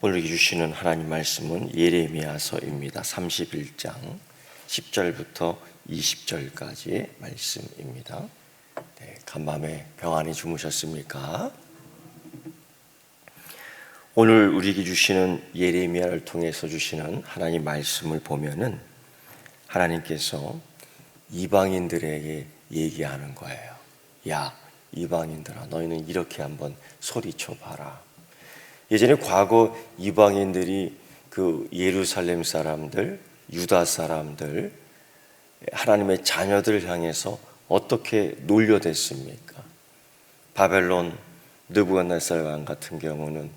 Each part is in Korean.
오늘 주시는 하나님 말씀은 예레미야서입니다. 31장 10절부터 20절까지의 말씀입니다. 간밤에 평안히 주무셨습니까? 오늘 우리에게 주시는 예레미야를 통해서 주시는 하나님 말씀을 보면은 하나님께서 이방인들에게 얘기하는 거예요. 야, 이방인들아, 너희는 이렇게 한번 소리쳐 봐라. 예전에 과거 이방인들이 그 예루살렘 사람들, 유다 사람들, 하나님의 자녀들을 향해서 어떻게 놀려댔습니까? 바벨론 느부갓네살 왕 같은 경우는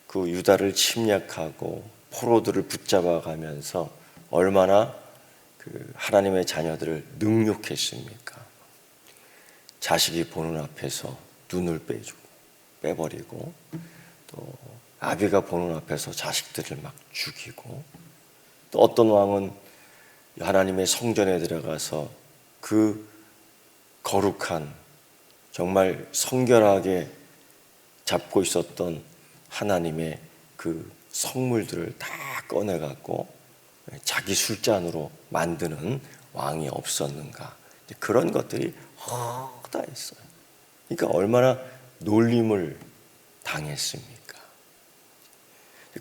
그 유다를 침략하고 포로들을 붙잡아 가면서 얼마나 그 하나님의 자녀들을 능욕했습니까? 자식이 보는 앞에서 눈을 빼버리고 또 아비가 보는 앞에서 자식들을 막 죽이고, 또 어떤 왕은 하나님의 성전에 들어가서 그 거룩한 정말 성결하게 잡고 있었던 하나님의 그 성물들을 다 꺼내갖고 자기 술잔으로 만드는 왕이 없었는가. 그런 것들이 허다했어요. 그러니까 얼마나 놀림을 당했습니까?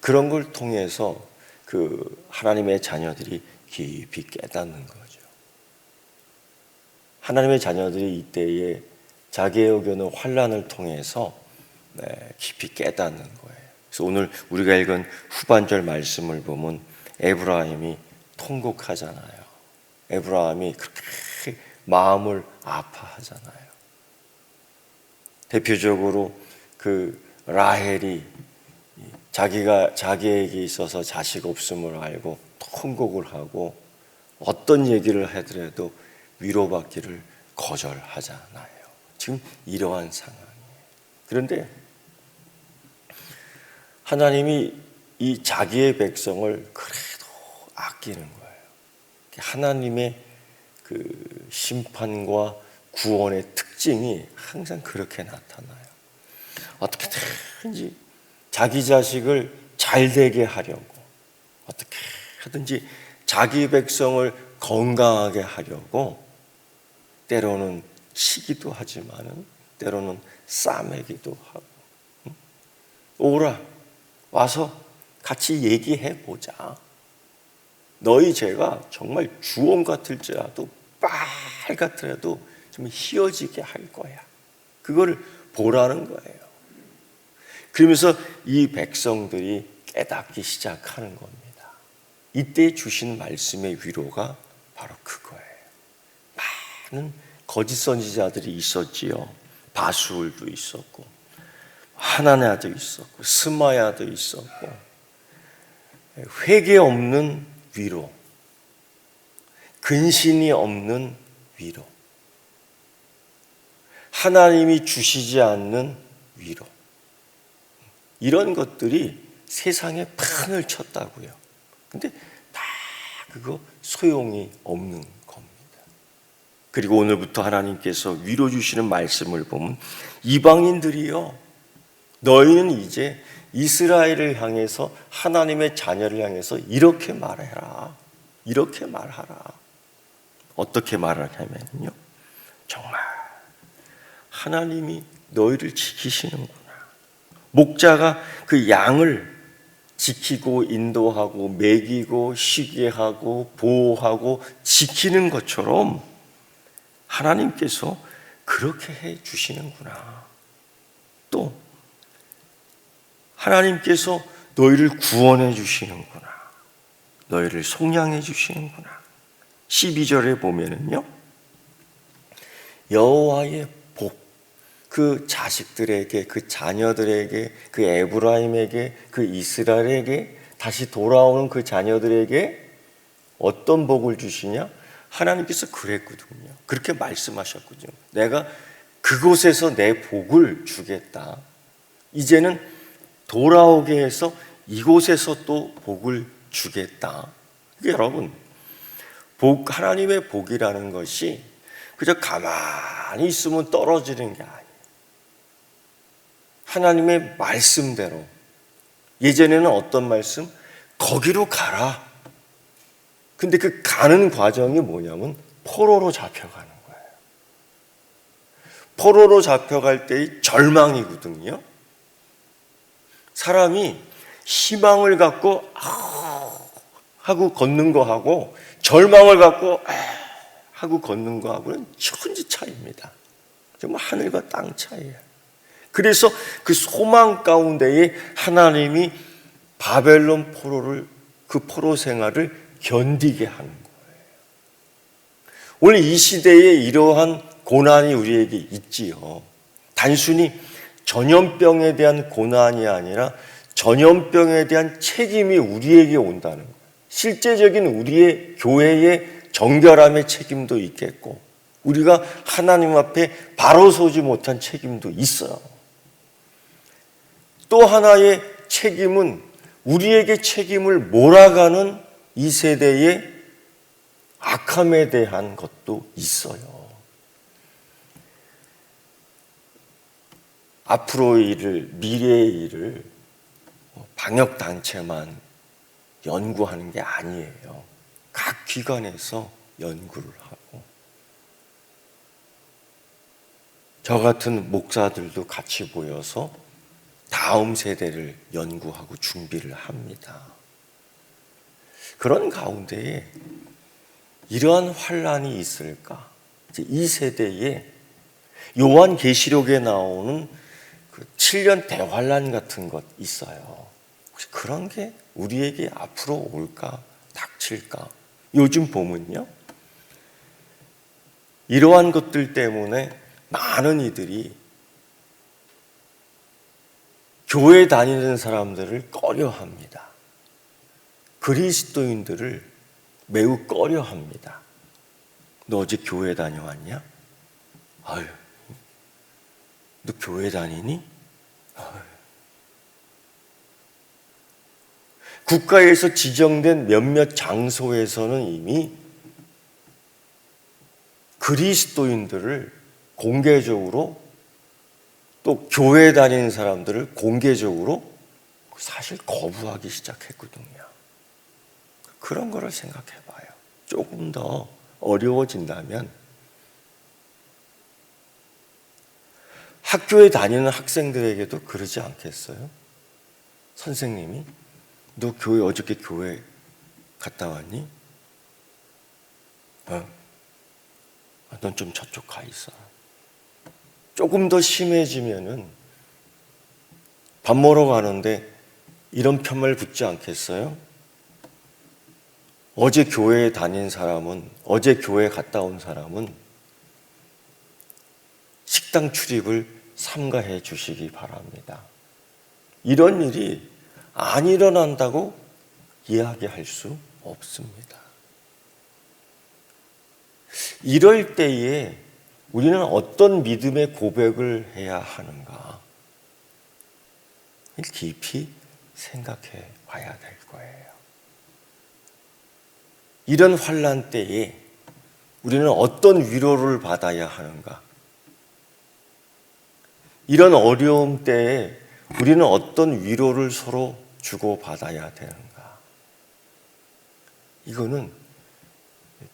그런 걸 통해서 그 하나님의 자녀들이 깊이 깨닫는 거죠. 하나님의 자녀들이 이때에 자기의 여겨는 환난을 통해서 깊이 깨닫는 거예요. 그래서 오늘 우리가 읽은 후반절 말씀을 보면 에브라임이 통곡하잖아요. 에브라임이 그렇게 마음을 아파하잖아요. 대표적으로 그 라헬이 자기에게 있어서 자식 없음을 알고 통곡을 하고 어떤 얘기를 하더라도 위로받기를 거절하잖아요. 지금 이러한 상황이에요. 그런데 하나님이 이 자기의 백성을 그래도 아끼는 거예요. 하나님의 그 심판과 구원의 특징이 항상 그렇게 나타나요. 어떻게든지 자기 자식을 잘 되게 하려고, 어떻게 하든지 자기 백성을 건강하게 하려고 때로는 치기도 하지만은 때로는 싸매기도 하고, 오라, 와서 같이 얘기해 보자. 너희 죄가 정말 주홍 같을지라도 빨 같더라도 좀 희어지게 할 거야. 그거를 보라는 거예요. 그러면서 이 백성들이 깨닫기 시작하는 겁니다. 이때 주신 말씀의 위로가 바로 그거예요. 많은 거짓 선지자들이 있었지요. 바수울도 있었고, 하나냐도 있었고, 스마야도 있었고, 회개 없는 위로, 근신이 없는 위로, 하나님이 주시지 않는 위로, 이런 것들이 세상에 판을 쳤다고요. 근데 다 그거 소용이 없는 겁니다. 그리고 오늘부터 하나님께서 위로 주시는 말씀을 보면 이방인들이요, 너희는 이제 이스라엘을 향해서, 하나님의 자녀를 향해서 이렇게 말해라. 이렇게 말하라. 어떻게 말하냐면요, 정말 하나님이 너희를 지키시는구나. 목자가 그 양을 지키고 인도하고 먹이고 쉬게 하고 보호하고 지키는 것처럼 하나님께서 그렇게 해 주시는구나. 또 하나님께서 너희를 구원해 주시는구나. 너희를 속량해 주시는구나. 12절에 보면은요, 여호와의 복, 그 자식들에게, 그 자녀들에게, 그 에브라임에게, 그 이스라엘에게, 다시 돌아오는 그 자녀들에게 어떤 복을 주시냐? 하나님께서 그랬거든요. 그렇게 말씀하셨거든요. 내가 그곳에서 내 복을 주겠다. 이제는 돌아오게 해서 이곳에서 또 복을 주겠다. 여러분, 하나님의 복이라는 것이 그저 가만히 있으면 떨어지는 게 아니에요. 하나님의 말씀대로 예전에는 어떤 말씀? 거기로 가라. 근데 그 가는 과정이 뭐냐면 포로로 잡혀가는 거예요. 포로로 잡혀갈 때의 절망이거든요. 사람이 희망을 갖고 하고 걷는 거하고 절망을 갖고 하고 걷는 거하고는 천지 차이입니다. 정말 하늘과 땅 차이예요. 그래서 그 소망 가운데에 하나님이 바벨론 포로를, 그 포로 생활을 견디게 하는 거예요. 오늘 이 시대에 이러한 고난이 우리에게 있지요. 단순히 전염병에 대한 고난이 아니라 전염병에 대한 책임이 우리에게 온다는 거예요. 실제적인 우리의 교회의 정결함의 책임도 있겠고, 우리가 하나님 앞에 바로 서지 못한 책임도 있어요. 또 하나의 책임은 우리에게 책임을 몰아가는 이 세대의 악함에 대한 것도 있어요. 앞으로의 일을, 미래의 일을 방역단체만 연구하는 게 아니에요. 각 기관에서 연구를 하고, 저 같은 목사들도 같이 모여서 다음 세대를 연구하고 준비를 합니다. 그런 가운데에 이러한 환란이 있을까? 이 세대에 요한계시록에 나오는 그 7년 대환란 같은 것 있어요. 혹시 그런 게 우리에게 앞으로 올까? 닥칠까? 요즘 보면요, 이러한 것들 때문에 많은 이들이 교회 다니는 사람들을 꺼려합니다. 그리스도인들을 매우 꺼려합니다. 너 어제 교회 다녀왔냐? 아유, 너 교회 다니니? 아유. 국가에서 지정된 몇몇 장소에서는 이미 그리스도인들을 공개적으로, 또 교회 다니는 사람들을 공개적으로 사실 거부하기 시작했거든요. 그런 거를 생각해 봐요. 조금 더 어려워진다면 학교에 다니는 학생들에게도 그러지 않겠어요? 선생님이 너 교회 어저께 교회 갔다 왔니? 넌 좀 저쪽 가 있어. 조금 더 심해지면은 밥 먹으러 가는데 이런 편말 붙지 않겠어요? 어제 교회에 다닌 사람은, 어제 교회 갔다 온 사람은 식당 출입을 삼가해 주시기 바랍니다. 이런 일이 안 일어난다고 이야기할 수 없습니다. 이럴 때에 우리는 어떤 믿음의 고백을 해야 하는가? 깊이 생각해 봐야 될 거예요. 이런 환난 때에 우리는 어떤 위로를 받아야 하는가? 이런 어려움 때에 우리는 어떤 위로를 서로 주고받아야 되는가? 이거는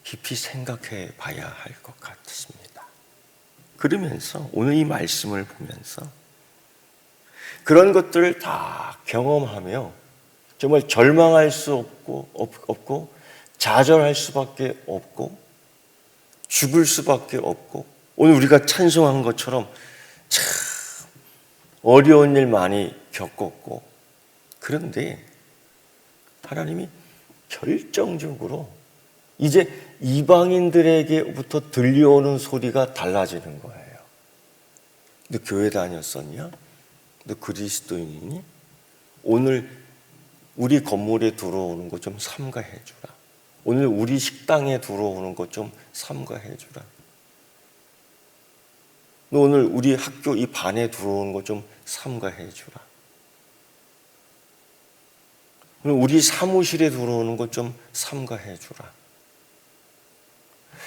깊이 생각해 봐야 할 것 같습니다. 그러면서 오늘 이 말씀을 보면서 그런 것들을 다 경험하며 정말 절망할 수 없고 좌절할 수밖에 없고 죽을 수밖에 없고, 오늘 우리가 찬송한 것처럼 참 어려운 일 많이 겪었고, 그런데 하나님이 결정적으로 이제 이방인들에게부터 들려오는 소리가 달라지는 거예요. 너 교회 다녔었냐? 너 그리스도인이니? 오늘 우리 건물에 들어오는 거 좀 삼가해 주라. 오늘 우리 식당에 들어오는 거 좀 삼가해 주라. 너 오늘 우리 학교 이 반에 들어오는 거 좀 삼가해 주라. 오늘 우리 사무실에 들어오는 거 좀 삼가해 주라.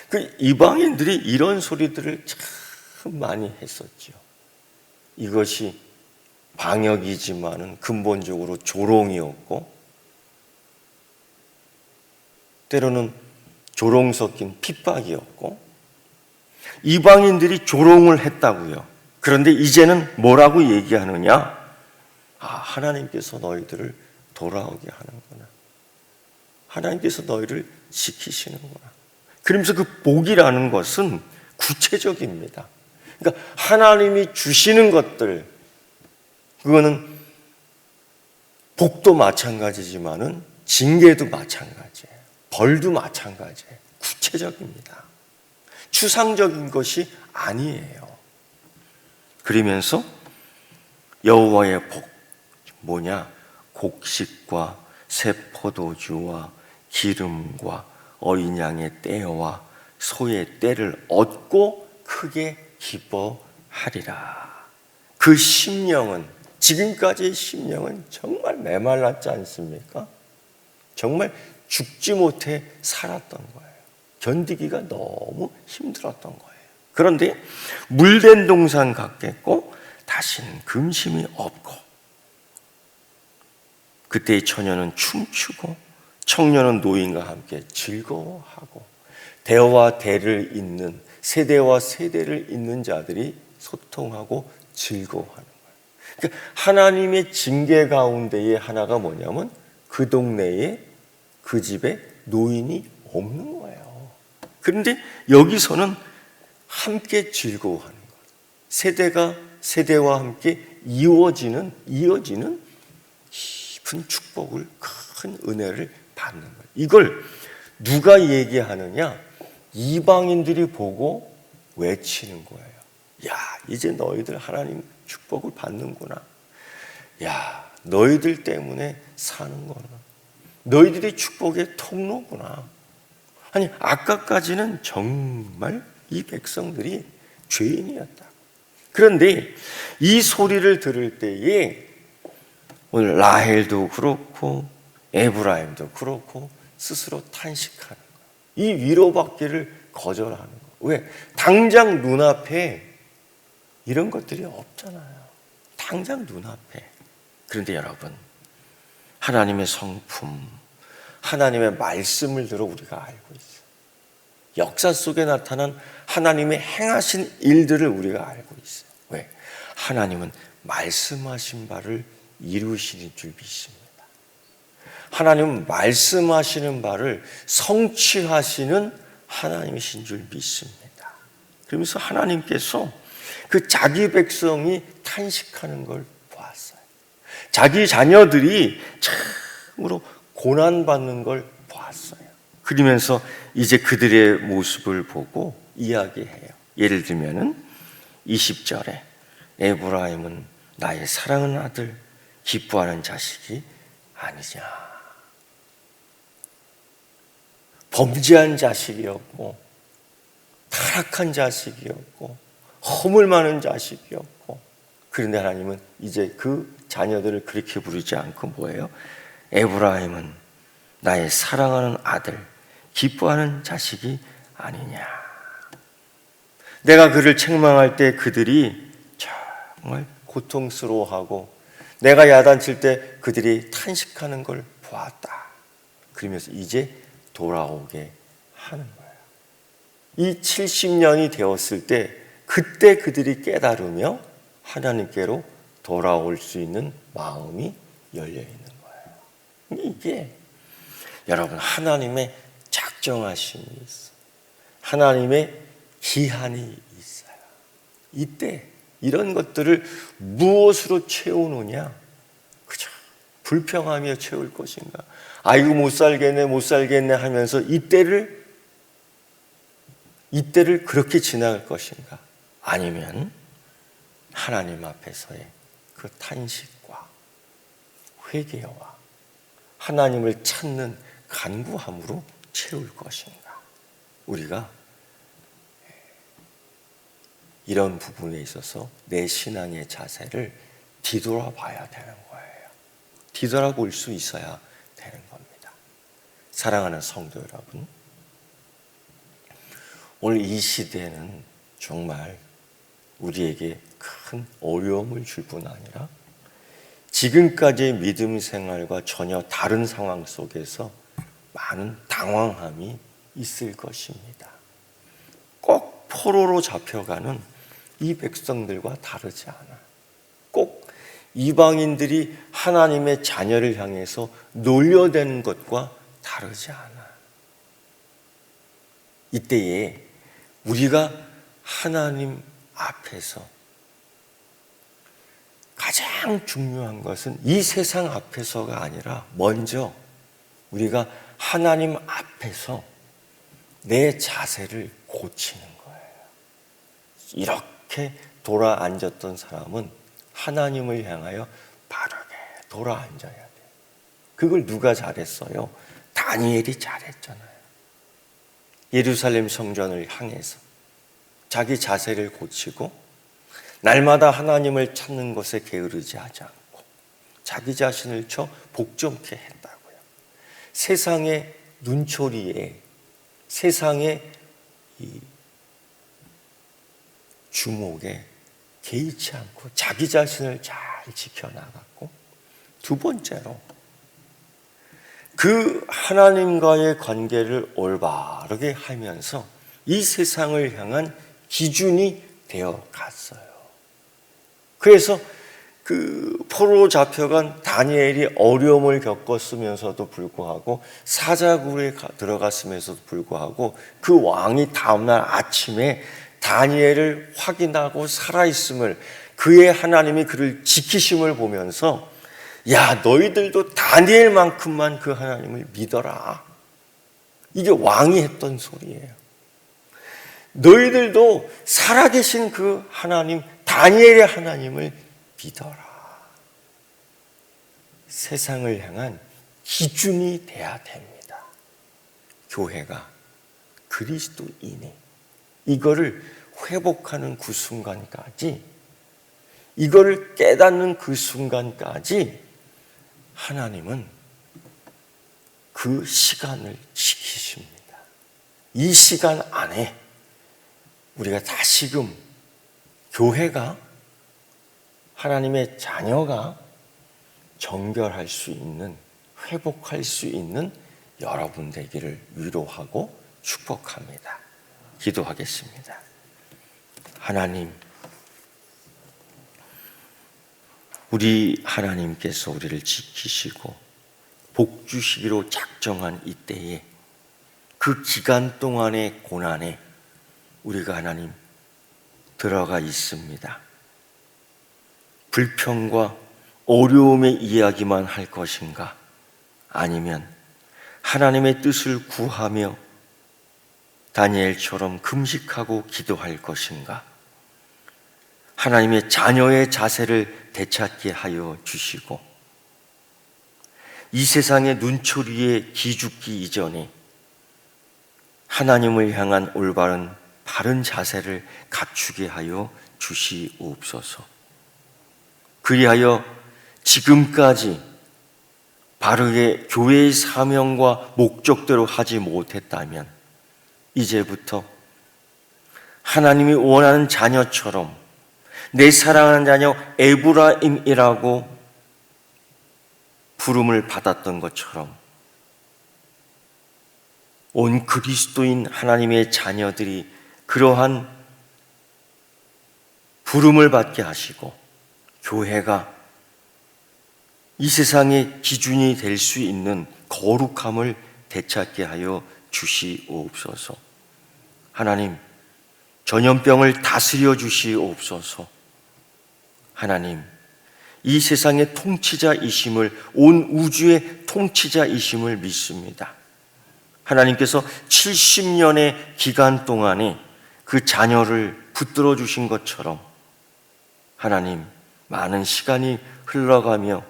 그 이방인들이 이런 소리들을 참 많이 했었죠. 이것이 방역이지만은 근본적으로 조롱이었고, 때로는 조롱 섞인 핍박이었고, 이방인들이 조롱을 했다고요. 그런데 이제는 뭐라고 얘기하느냐? 하나님께서 너희들을 돌아오게 하는구나. 하나님께서 너희를 지키시는구나. 그러면서 그 복이라는 것은 구체적입니다. 그러니까 하나님이 주시는 것들, 그거는 복도 마찬가지지만은 징계도 마찬가지예요. 벌도 마찬가지예요. 구체적입니다. 추상적인 것이 아니에요. 그러면서 여호와의 복 뭐냐? 곡식과 새 포도주와 기름과 어린 양의 떼와 소의 떼를 얻고 크게 기뻐하리라. 그 심령은, 지금까지의 심령은 정말 메말랐지 않습니까? 정말 죽지 못해 살았던 거예요. 견디기가 너무 힘들었던 거예요. 그런데 물된 동산 같겠고 다시는 근심이 없고, 그때의 처녀는 춤추고 청년은 노인과 함께 즐거워하고, 대와 대를 잇는, 세대와 세대를 잇는 자들이 소통하고 즐거워하는 거예요. 그러니까 하나님의 징계 가운데의 하나가 뭐냐면 그 동네에, 그 집에 노인이 없는 거예요. 그런데 여기서는 함께 즐거워하는 거예요. 세대가 세대와 함께 이어지는 깊은 축복을, 큰 은혜를 받는 거예요. 이걸 누가 얘기하느냐? 이방인들이 보고 외치는 거예요. 야, 이제 너희들 하나님 축복을 받는구나. 야, 너희들 때문에 사는구나. 너희들이 축복의 통로구나. 아니, 아까까지는 정말 이 백성들이 죄인이었다. 그런데 이 소리를 들을 때에 오늘 라헬도 그렇고 에브라임도 그렇고 스스로 탄식하는 거예요. 이 위로받기를 거절하는 거예요. 왜? 당장 눈앞에 이런 것들이 없잖아요. 당장 눈앞에. 그런데 여러분, 하나님의 성품, 하나님의 말씀을 들어 우리가 알고 있어요. 역사 속에 나타난 하나님의 행하신 일들을 우리가 알고 있어요. 왜? 하나님은 말씀하신 바를 이루시는 줄 믿습니다. 하나님은 말씀하시는 바를 성취하시는 하나님이신 줄 믿습니다. 그러면서 하나님께서 그 자기 백성이 탄식하는 걸 보았어요. 자기 자녀들이 참으로 고난받는 걸 보았어요. 그러면서 이제 그들의 모습을 보고 이야기해요. 예를 들면은 20절에 에브라임은 나의 사랑하는 아들, 기뻐하는 자식이 아니냐. 범죄한 자식이었고, 타락한 자식이었고, 허물 많은 자식이었고, 그런데 하나님은 이제 그 자녀들을 그렇게 부르지 않고 뭐예요? 에브라임은 나의 사랑하는 아들, 기뻐하는 자식이 아니냐. 내가 그를 책망할 때 그들이 정말 고통스러워하고, 내가 야단칠 때 그들이 탄식하는 걸 보았다. 그러면서 이제 돌아오게 하는 거예요. 이 70년이 되었을 때 그때 그들이 깨달으며 하나님께로 돌아올 수 있는 마음이 열려 있는 거예요. 이게 여러분, 하나님의 작정하심이 있어요. 하나님의 기한이 있어요. 이때 이런 것들을 무엇으로 채우느냐? 그죠? 불평하며 채울 것인가? 아이고 못 살겠네 하면서 이때를 그렇게 지나갈 것인가? 아니면 하나님 앞에서의 그 탄식과 회개와 하나님을 찾는 간구함으로 채울 것인가? 우리가 이런 부분에 있어서 내 신앙의 자세를 뒤돌아봐야 되는 거예요. 뒤돌아볼 수 있어야 되는 겁니다. 사랑하는 성도 여러분, 오늘 이 시대는 정말 우리에게 큰 어려움을 줄 뿐 아니라 지금까지의 믿음 생활과 전혀 다른 상황 속에서 많은 당황함이 있을 것입니다. 꼭 포로로 잡혀가는 이 백성들과 다르지 않아. 꼭 이방인들이 하나님의 자녀를 향해서 놀려대는 것과 다르지 않아. 이때에 우리가 하나님 앞에서 가장 중요한 것은 이 세상 앞에서가 아니라 먼저 우리가 하나님 앞에서 내 자세를 고치는 거예요. 이렇게 돌아 앉았던 사람은 하나님을 향하여 바르게 돌아 앉아야 돼요. 그걸 누가 잘했어요? 다니엘이 잘했잖아요. 예루살렘 성전을 향해서 자기 자세를 고치고 날마다 하나님을 찾는 것에 게으르지 하지 않고 자기 자신을 복종케 했다고요. 세상의 눈초리에, 세상의 이 주목에 개의치 않고 자기 자신을 잘 지켜나갔고, 두 번째로 그 하나님과의 관계를 올바르게 하면서 이 세상을 향한 기준이 되어 갔어요. 그래서 그 포로로 잡혀간 다니엘이 어려움을 겪었으면서도 불구하고, 사자굴에 들어갔으면서도 불구하고, 그 왕이 다음날 아침에 다니엘을 확인하고 살아있음을, 그의 하나님이 그를 지키심을 보면서, 야, 너희들도 다니엘만큼만 그 하나님을 믿어라. 이게 왕이 했던 소리예요. 너희들도 살아계신 그 하나님, 다니엘의 하나님을 믿어라. 세상을 향한 기준이 돼야 됩니다. 교회가, 그리스도인이 이거를 회복하는 그 순간까지, 이거를 깨닫는 그 순간까지 하나님은 그 시간을 지키십니다. 이 시간 안에 우리가 다시금 교회가, 하나님의 자녀가 정결할 수 있는, 회복할 수 있는 여러분 되기를 위로하고 축복합니다. 기도하겠습니다. 하나님, 우리 하나님께서 우리를 지키시고 복 주시기로 작정한 이때에, 그 기간 동안의 고난에 우리가 하나님 들어가 있습니다. 불평과 어려움의 이야기만 할 것인가? 아니면 하나님의 뜻을 구하며 다니엘처럼 금식하고 기도할 것인가? 하나님의 자녀의 자세를 되찾게 하여 주시고, 이 세상의 눈초리에 기죽기 이전에 하나님을 향한 올바른 바른 자세를 갖추게 하여 주시옵소서. 그리하여 지금까지 바르게 교회의 사명과 목적대로 하지 못했다면, 이제부터 하나님이 원하는 자녀처럼, 내 사랑하는 자녀 에브라임이라고 부름을 받았던 것처럼 온 그리스도인 하나님의 자녀들이 그러한 부름을 받게 하시고, 교회가 이 세상의 기준이 될 수 있는 거룩함을 되찾게 하여 주시옵소서. 하나님, 전염병을 다스려 주시옵소서. 하나님, 이 세상의 통치자이심을, 온 우주의 통치자이심을 믿습니다. 하나님께서 70년의 기간 동안에 그 자녀를 붙들어 주신 것처럼, 하나님, 많은 시간이 흘러가며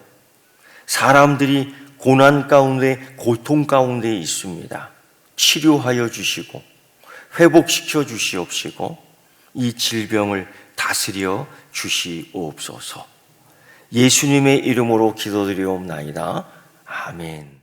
사람들이 고난 가운데, 고통 가운데 있습니다. 치료하여 주시고 회복시켜 주시옵시고, 이 질병을 다스려 주시옵소서. 예수님의 이름으로 기도드리옵나이다. 아멘.